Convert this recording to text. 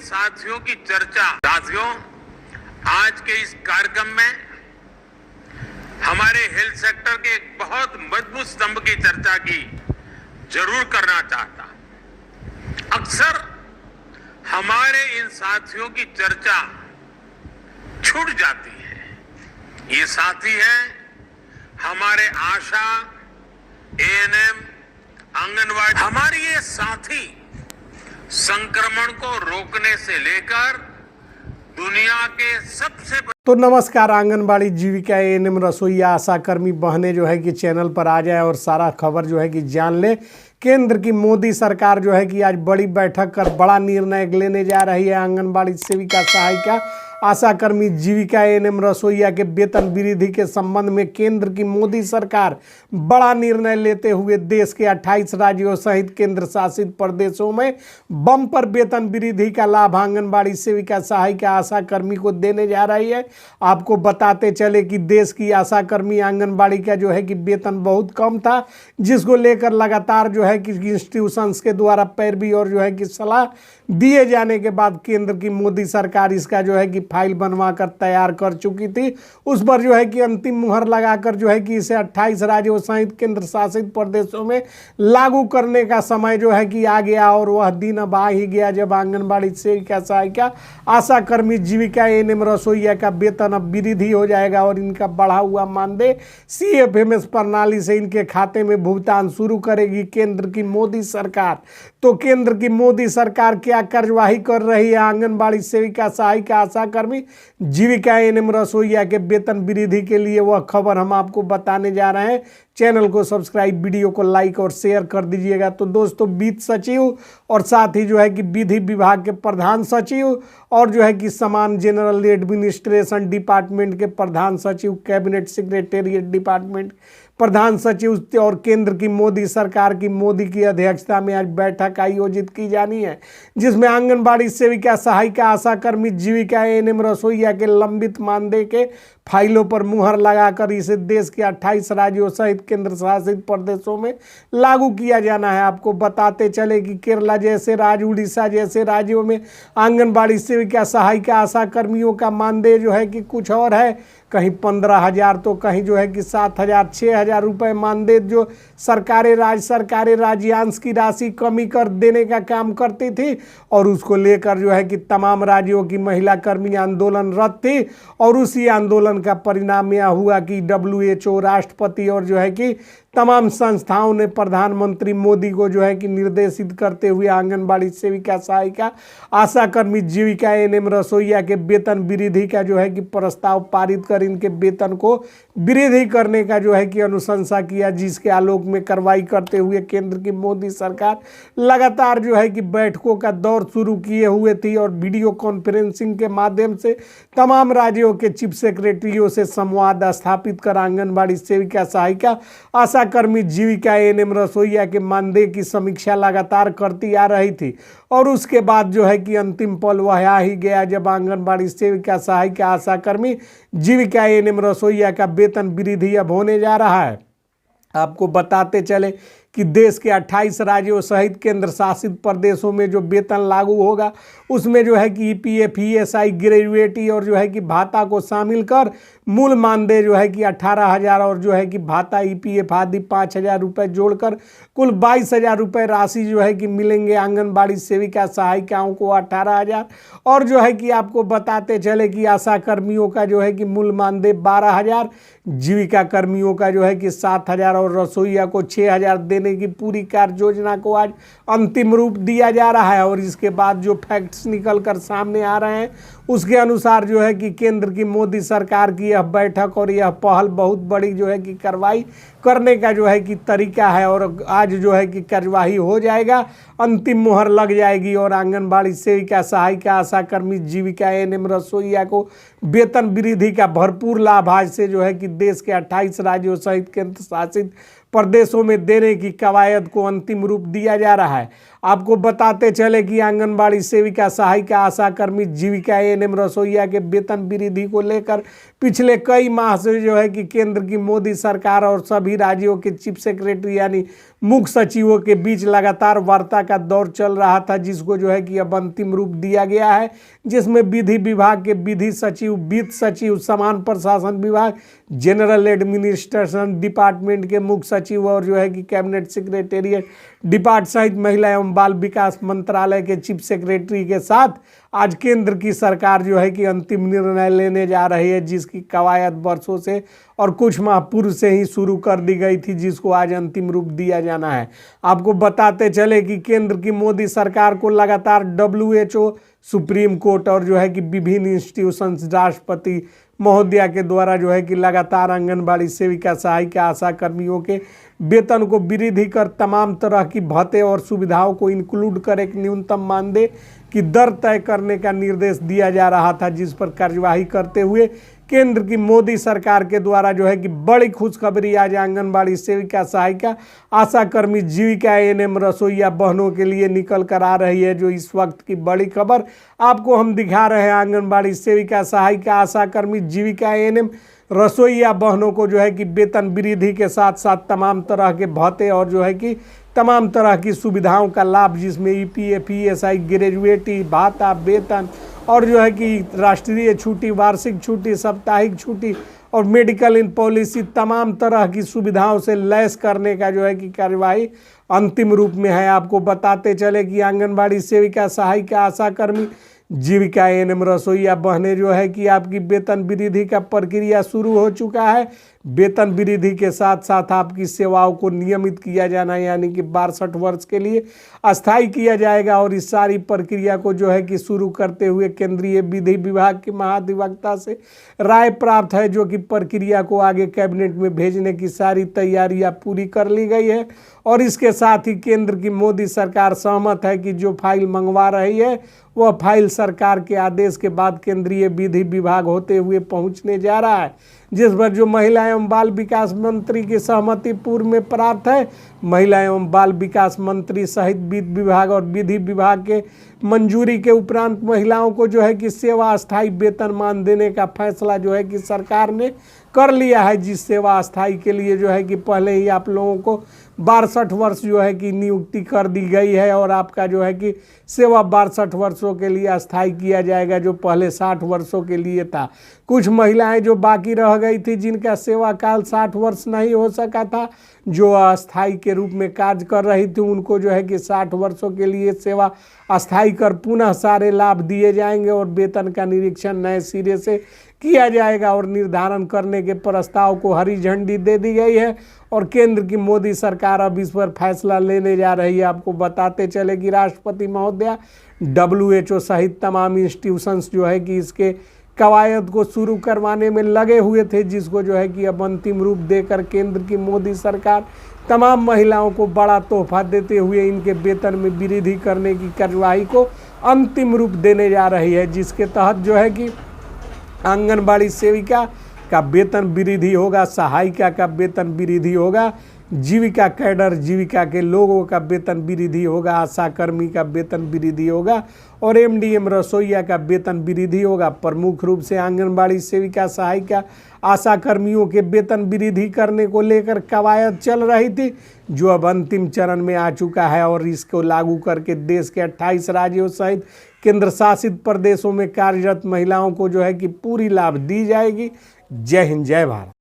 साथियों की चर्चा, साथियों, आज के इस कार्यक्रम में हमारे हेल्थ सेक्टर के एक बहुत मजबूत स्तंभ की चर्चा की जरूर करना चाहता। अक्सर हमारे इन साथियों की चर्चा छूट जाती है। ये साथी हैं हमारे आशा, एएनएम, आंगनवाड़ी। हमारे ये साथी संक्रमण को रोकने से लेकर दुनिया के सबसे तो नमस्कार, आंगनबाड़ी, जीविका, एएनएम, रसोईया, आशा कर्मी बहनें जो है कि चैनल पर आ जाए और सारा खबर जो है कि जान ले। केंद्र की मोदी सरकार जो है कि आज बड़ी बैठक कर बड़ा निर्णय लेने जा रही है। आंगनबाड़ी सेविका, सहायिका, आशा कर्मी, जीविका, एएनएम, रसोईया के वेतन वृद्धि के संबंध में केंद्र की मोदी सरकार बड़ा निर्णय लेते हुए देश के 28 राज्यों सहित केंद्र शासित प्रदेशों में बम्पर वेतन वृद्धि का लाभ आंगनबाड़ी सेविका, सहायिका, आशा कर्मी को देने जा रही है। आपको बताते चले कि देश की आशा कर्मी, आंगनबाड़ी का जो है कि वेतन बहुत कम था, जिसको लेकर लगातार जो है कि इंस्टीट्यूशंस के द्वारा पैरवी और जो है कि सलाह दिए जाने के बाद केंद्र की मोदी सरकार इसका जो है कि फाइल बनवाकर तैयार कर चुकी थी। उस पर जो है कि अंतिम मुहर लगाकर जो है कि इसे 28 राज्यों सहित केंद्र शासित प्रदेशों में लागू करने का समय जो है कि आ गया और वह दिन अब आ ही गया जब आंगनबाड़ी सेविका, सहायिका, आशा कर्मी, जीविका, एएनएम, रसोईया का वेतन अब वृद्धि हो जाएगा और इनका बढ़ा हुआ मानदेय सीएफएमएस प्रणाली से इनके खाते में भुगतान शुरू करेगी केंद्र की मोदी सरकार। तो केंद्र की मोदी सरकार क्या कार्यवाही कर रही है आंगनबाड़ी सेविका, सहायिका, आशा कर्मी, जीविका, एएनएम, रसोईया के वेतन वृद्धि के लिए, वह खबर हम आपको बताने जा रहे हैं। चैनल को सब्सक्राइब, वीडियो को लाइक और शेयर कर दीजिएगा। तो दोस्तों, वित्त सचिव और साथ ही जो है कि विधि विभाग के प्रधान सचिव और जो है कि समान जनरल एडमिनिस्ट्रेशन डिपार्टमेंट के प्रधान सचिव, कैबिनेट सेक्रेटेरिएट डिपार्टमेंट प्रधान सचिव और केंद्र की मोदी सरकार की मोदी की अध्यक्षता में आज बैठक आयोजित की जानी है, जिसमें आंगनबाड़ी सेविका, सहायिका, आशा कर्मी, जीविका, एएनएम, रसोईया के लंबित मानदेय के फाइलों पर मुहर लगाकर इसे देश के 28 राज्यों सहित केंद्र शासित प्रदेशों में लागू किया जाना है। आपको बताते चले कि केरला जैसे राज्य, उड़ीसा जैसे राज्यों में आंगनबाड़ी सेविका, सहायिका, आशा कर्मियों का मानदेय जो है कि कुछ और है, कहीं 15,000 तो कहीं जो है कि 7,000, 6,000 रुपये मानदेय जो सरकारें राज्यांश की राशि कमी कर देने का काम करती थी और उसको लेकर जो है कि तमाम राज्यों की महिला कर्मी आंदोलनरत थी। और उसी आंदोलन का परिणाम यह हुआ कि WHO, राष्ट्रपति और जो है कि तमाम संस्थाओं ने प्रधानमंत्री मोदी को जो है कि निर्देशित करते हुए आंगनबाड़ी सेविका, सहायिका, आशा कर्मी, जीविका, एएनएम, रसोईया के वेतन वृद्धि का जो है कि प्रस्ताव पारित कर इनके वेतन को वृद्धि करने का जो है कि अनुशंसा किया, जिसके आलोक में कार्रवाई करते हुए केंद्र की मोदी सरकार लगातार जो है कि बैठकों का दौर शुरू किए हुए थी और वीडियो कॉन्फ्रेंसिंग के माध्यम से तमाम राज्यों के चीफ सेक्रेटरियों से संवाद स्थापित कर आंगनबाड़ी सेविका, सहायिका, आशा कर्मी, जीविका, एएनएम, रसोईया के मानदेय की समीक्षा लगातार करती आ रही थी। और उसके बाद जो है कि अंतिम पल वह आ ही गया जब आंगनबाड़ी सेविका, सहायिका, आशा कर्मी, जीविका, एएनएम, रसोईया का वेतन वृद्धि अब होने जा रहा है। आपको बताते चले कि देश के 28 राज्यों सहित केंद्र शासित प्रदेशों में जो वेतन लागू होगा उसमें जो है कि ईपीएफ, ईएसआई, ग्रेजुएटी और जो है कि भाता को शामिल कर मूल मानदेय जो है कि 18,000 और जो है कि भाता, ईपीएफ आदि 5,000 रुपये जोड़कर कुल 22,000 रुपये राशि जो है कि मिलेंगे आंगनबाड़ी सेविका, सहायिकाओं को 18,000 और जो है कि आपको बताते चले कि आशा कर्मियों का जो है कि मूल मानदेय 12,000, जीविका कर्मियों का जो है कि 7,000 और रसोईया को 6,000 देने की पूरी कार्य योजना को आज अंतिम रूप दिया जा रहा है। और इसके बाद जो फैक्ट्स निकल कर सामने आ रहे हैं उसके अनुसार जो है कि केंद्र की मोदी सरकार की यह बैठक और यह पहल बहुत बड़ी जो है कि कार्रवाई करने का जो है कि तरीका है और आज जो है कि कार्यवाही हो जाएगा, अंतिम मुहर लग जाएगी और आंगनबाड़ी सेविका, सहायिका, आशा कर्मी, जीविका, एएनएम, रसोईया को वेतन वृद्धि का भरपूर लाभ आज से जो है कि देश के 28 राज्यों सहित केंद्र शासित प्रदेशों में देने की कवायद को अंतिम रूप दिया जा रहा है। आपको बताते चले कि आंगनबाड़ी सेविका, सहायिका, आशा कर्मी, जीविका एएनएम, रसोइया के वेतन वृद्धि को लेकर पिछले कई माह से जो है कि केंद्र की मोदी सरकार और सभी राज्यों के चीफ सेक्रेटरी यानी मुख्य सचिवों के बीच लगातार वार्ता का दौर चल रहा था, जिसको जो है कि अब अंतिम रूप दिया गया है, जिसमें विधि विभाग के विधि सचिव, वित्त सचिव, समान प्रशासन विभाग, जनरल एडमिनिस्ट्रेशन डिपार्टमेंट के मुख्य सचिव और जो है कि कैबिनेट सेक्रेटेरिएट डिपार्ट सहित महिला एवं बाल विकास मंत्रालय के चीफ सेक्रेटरी के साथ आज केंद्र की सरकार जो है कि अंतिम निर्णय लेने जा रही है, जिसकी कवायद वर्षों से और कुछ माह पूर्व से ही शुरू कर दी गई थी, जिसको आज अंतिम रूप दिया जाना है। आपको बताते चले कि केंद्र की मोदी सरकार को लगातार WHO, सुप्रीम कोर्ट और जो है कि विभिन्न इंस्टीट्यूशंस, राष्ट्रपति महोदया के द्वारा जो है कि लगातार आंगनबाड़ी सेविका, सहायिका, आशा कर्मियों के वेतन को वृद्धि कर तमाम तरह की भत्ते और सुविधाओं को इंक्लूड कर एक न्यूनतम मानदेय की दर तय करने का निर्देश दिया जा रहा था, जिस पर कार्यवाही करते हुए केंद्र की मोदी सरकार के द्वारा जो है कि बड़ी खुशखबरी आज आंगनबाड़ी सेविका, सहायिका, आशा कर्मी, जीविका एएनएम, रसोइया बहनों के लिए निकल कर आ रही है। जो इस वक्त की बड़ी खबर आपको हम दिखा रहे हैं, आंगनबाड़ी सेविका, सहायिका, आशा कर्मी, जीविका एएनएम, रसोइया बहनों को जो है कि वेतन वृद्धि के साथ साथ तमाम तरह के भत्ते और जो है कि तमाम तरह की सुविधाओं का लाभ, जिसमें EPF, ESI, ग्रेजुएटी भाता, वेतन और जो है कि राष्ट्रीय छुट्टी, वार्षिक छुट्टी, साप्ताहिक छुट्टी और मेडिकल इन पॉलिसी, तमाम तरह की सुविधाओं से लैस करने का जो है कि कार्यवाही अंतिम रूप में है। आपको बताते चले कि आंगनबाड़ी सेविका, सहायिका, आशा कर्मी, जीविका एएनएम, रसोइया बहनें जो है कि आपकी वेतन वृद्धि का प्रक्रिया शुरू हो चुका है। वेतन वृद्धि के साथ साथ आपकी सेवाओं को नियमित किया जाना यानी कि 62 वर्ष के लिए अस्थायी किया जाएगा और इस सारी प्रक्रिया को जो है कि शुरू करते हुए केंद्रीय विधि विभाग के महाधिवक्ता से राय प्राप्त है, जो कि प्रक्रिया को आगे कैबिनेट में भेजने की सारी तैयारियां पूरी कर ली गई है और इसके साथ ही केंद्र की मोदी सरकार सहमत है कि जो फाइल मंगवा रही है वह फाइल सरकार के आदेश के बाद केंद्रीय विधि विभाग होते हुए पहुंचने जा रहा है, जिस पर जो महिला एवं बाल विकास मंत्री की सहमति पूर्व में प्राप्त है। महिला एवं बाल विकास मंत्री सहित वित्त विभाग और विधि विभाग के मंजूरी के उपरांत महिलाओं को जो है कि सेवा अस्थायी वेतनमान देने का फैसला जो है कि सरकार ने कर लिया है, जिस सेवा अस्थायी के लिए जो है कि पहले ही आप लोगों को 62 वर्ष जो है कि नियुक्ति कर दी गई है और आपका जो है कि सेवा 62 वर्षों के लिए अस्थायी किया जाएगा, जो पहले 60 वर्षों के लिए था। कुछ महिलाएं जो बाकी रह गई थी, जिनका सेवा काल 60 वर्ष नहीं हो सका था, जो अस्थायी के रूप में कार्य कर रही थी, उनको जो है कि 60 वर्षों के लिए सेवा अस्थायी कर पुनः सारे लाभ दिए जाएंगे और वेतन का निरीक्षण नए सिरे से किया जाएगा और निर्धारण करने के प्रस्ताव को हरी झंडी दे दी गई है और केंद्र की मोदी सरकार अब इस पर फैसला लेने जा रही है। आपको बताते चले कि राष्ट्रपति महोदया, WHO सहित तमाम इंस्टीट्यूशंस जो है कि इसके कवायद को शुरू करवाने में लगे हुए थे, जिसको जो है कि अब अंतिम रूप देकर केंद्र की मोदी सरकार तमाम महिलाओं को बड़ा तोहफा देते हुए इनके वेतन में वृद्धि करने की कार्यवाही को अंतिम रूप देने जा रही है, जिसके तहत जो है कि आंगनबाड़ी सेविका का वेतन वृद्धि होगा, सहायिका का वेतन वृद्धि होगा, जीविका कैडर, जीविका के लोगों का वेतन वृद्धि होगा, आशा कर्मी का वेतन वृद्धि होगा और MDM रसोइया का वेतन वृद्धि होगा। प्रमुख रूप से आंगनबाड़ी सेविका, सहायिका, आशा कर्मियों के वेतन वृद्धि करने को लेकर कवायद चल रही थी, जो अब अंतिम चरण में आ चुका है और इसको लागू करके देश के 28 राज्यों सहित केंद्र शासित प्रदेशों में कार्यरत महिलाओं को जो है कि पूरी लाभ दी जाएगी। जय हिंद, जय भारत।